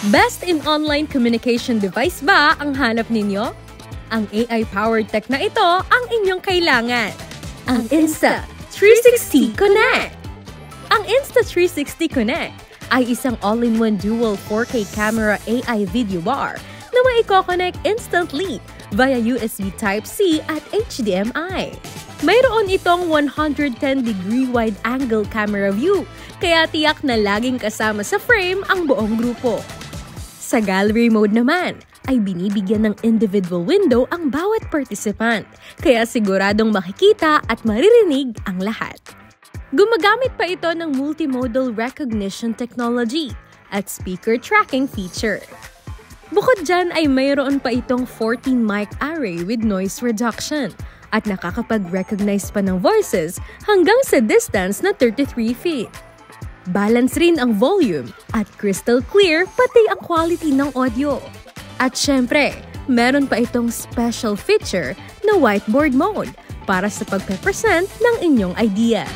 Best in online communication device ba ang hanap ninyo? Ang AI-powered tech na ito ang inyong kailangan. Ang Insta360 Connect! Ang Insta360 Connect ay isang all-in-one dual 4K camera AI video bar na maiko-connect instantly via USB Type-C at HDMI. Mayroon itong 110-degree wide-angle camera view, kaya tiyak na laging kasama sa frame ang buong grupo. Sa gallery mode naman, ay binibigyan ng individual window ang bawat participant, kaya siguradong makikita at maririnig ang lahat. Gumagamit pa ito ng multimodal recognition technology at speaker tracking feature. Bukod dyan ay mayroon pa itong 14 mic array with noise reduction at nakakapag-recognize pa ng voices hanggang sa distance na 33 feet. Balance rin ang volume at crystal clear pati ang quality ng audio. At syempre, meron pa itong special feature na whiteboard mode para sa pagpe-present ng inyong ideas.